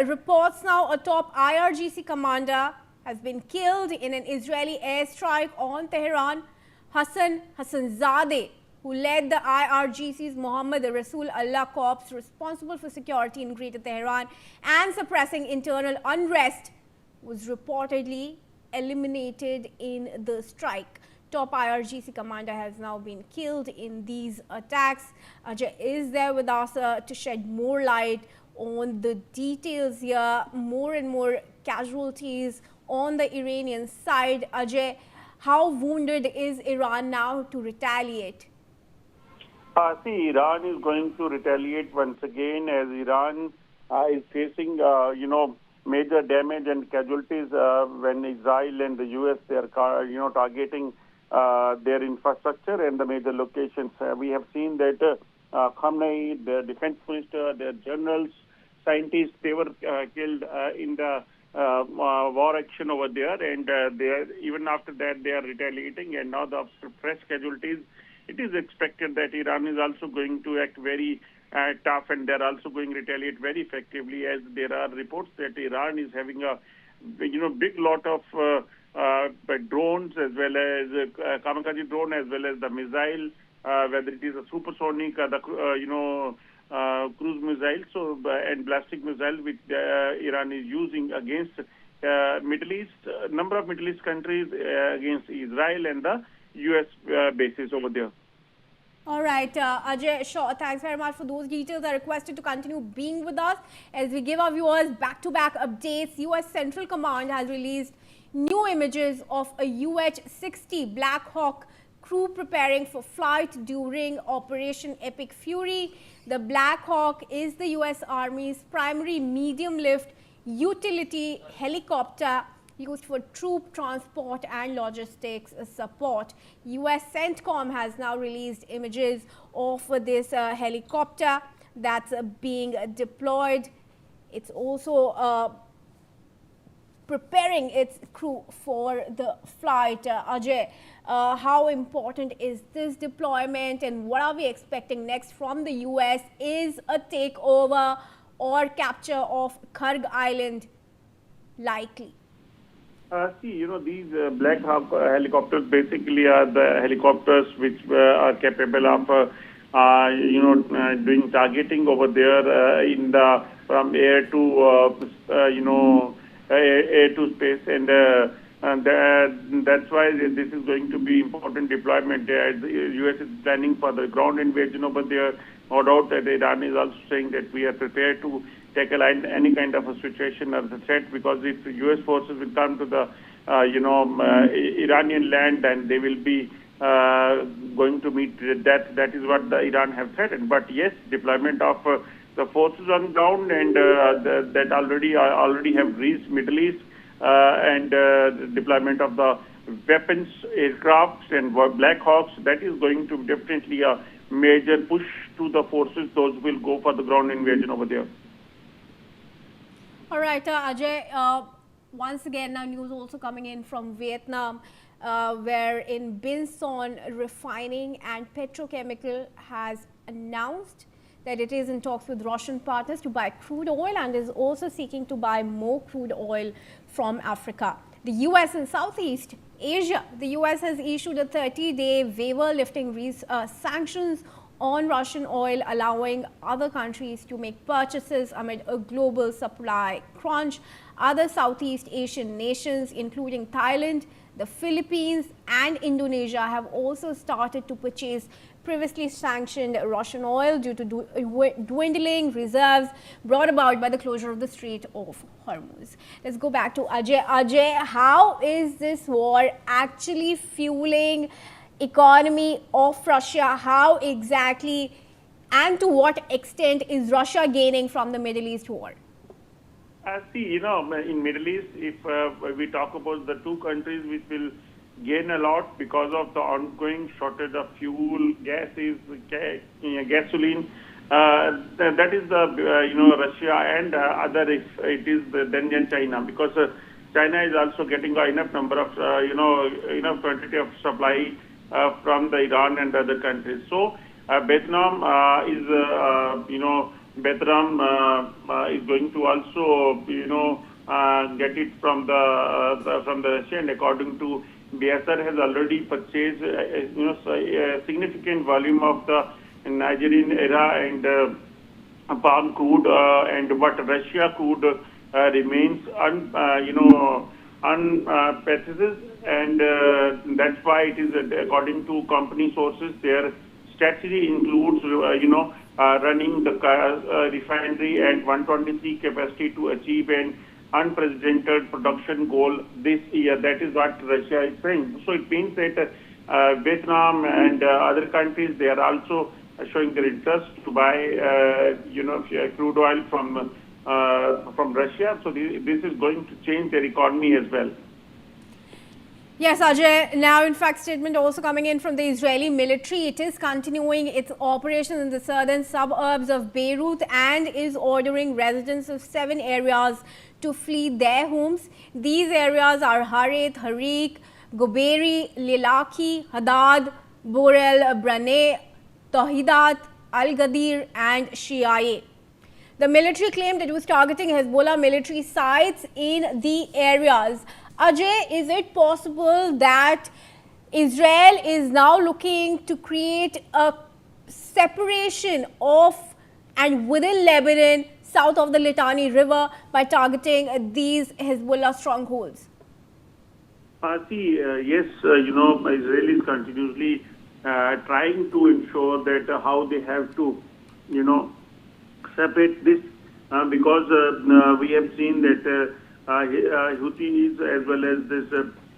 reports now a top IRGC commander has been killed in an Israeli airstrike on Tehran. Hassan Hassanzadeh, who led the IRGC's Mohammad, the Rasul corps responsible for security in Greater Tehran and suppressing internal unrest, was reportedly eliminated in the strike. Top IRGC commander has now been killed in these attacks. Ajay is there with us to shed more light on the details here. More and more casualties on the Iranian side. Ajay, how wounded is Iran now to retaliate? See, Iran is going to retaliate once again, as Iran is facing, major damage and casualties when Israel and the U.S. they are, targeting their infrastructure and the major locations. We have seen that Khamenei, the defense minister, their generals, scientists, they were killed in the war action over there, and even after that they are retaliating, and now the fresh casualties. It is expected that Iran is also going to act very tough, and they're also going to retaliate very effectively, as there are reports that Iran is having a big lot of drones, as well as kamikaze drone, as well as the missile, whether it is a supersonic, cruise missile, and ballistic missile, which Iran is using against Middle East, number of Middle East countries, against Israel and the U.S. bases over there. All right, Ajay, sure. Thanks very much for those details. I requested to continue being with us as we give our viewers back-to-back updates. U.S. Central Command has released new images of a UH-60 Black Hawk crew preparing for flight during Operation Epic Fury. The Black Hawk is the U.S. Army's primary medium-lift utility helicopter used for troop transport and logistics support. U.S. CENTCOM has now released images of this helicopter that's being deployed. It's also preparing its crew for the flight. Ajay, how important is this deployment, and what are we expecting next from the U.S.? Is a takeover or capture of Karg Island likely? These Black Hawk helicopters basically are the helicopters which are capable of, doing targeting over there from air to, air to space, and that's why this is going to be important deployment. The U.S. is planning for the ground invasion over there. No doubt that Iran is also saying that we are prepared to tackle any kind of a situation or the threat, because if the U.S. forces will come to the, Iranian land, then they will be going to meet that. That is what the Iran have threatened. But yes, deployment of the forces on ground, and that already have reached Middle East, and deployment of the weapons, aircrafts, and Black Hawks, that is going to definitely a major push to the forces. Those will go for the ground invasion over there. All right, Ajay, once again, now news also coming in from Vietnam, where in Bin Son Refining and Petrochemical has announced that it is in talks with Russian partners to buy crude oil and is also seeking to buy more crude oil from Africa. The U.S. and Southeast Asia, the U.S. has issued a 30-day waiver lifting sanctions on Russian oil, allowing other countries to make purchases amid a global supply crunch. Other Southeast Asian nations, including Thailand, the Philippines and Indonesia, have also started to purchase previously sanctioned Russian oil due to dwindling reserves brought about by the closure of the Strait of Hormuz. Let's go back to Ajay. Ajay, how is this war actually fueling economy of Russia? How exactly and to what extent is Russia gaining from the Middle East war? In Middle East, if we talk about the two countries which will gain a lot because of the ongoing shortage of fuel, gases, gasoline, that is the Russia, and other if it is then China, because China is also getting enough number of enough quantity of supply from the Iran and other countries. So Vietnam is Vietnam is going to also, get it from the Russia. And according to BSR, has already purchased, a significant volume of the Nigerian era and palm crude, and what Russia crude remains unpurchased, and that's why it is, according to company sources, their strategy includes, running the refinery at 123 capacity to achieve an unprecedented production goal this year. That is what Russia is saying. So it means that Vietnam and other countries, they are also showing their interest to buy, crude oil from Russia. So this is going to change their economy as well. Yes, Ajay. Now, in fact, statement also coming in from the Israeli military. It is continuing its operations in the southern suburbs of Beirut and is ordering residents of 7 areas to flee their homes. These areas are Haret, Harik, Goberi, Lilaki, Hadad, Borel, Braneh, Tohidat, Al-Gadir and Shiaye. The military claimed it was targeting Hezbollah military sites in the areas. Ajay, is it possible that Israel is now looking to create a separation of and within Lebanon, south of the Litani River, by targeting these Hezbollah strongholds? Yes, Israel is continuously trying to ensure that how they have to, separate this, because we have seen that Houthis as well as this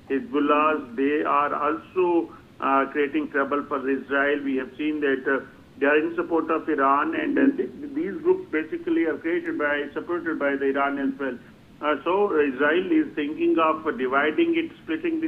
Hezbollah, they are also creating trouble for Israel. We have seen that they are in support of Iran, and these groups basically are supported by the Iran as well. So Israel is thinking of dividing it, splitting this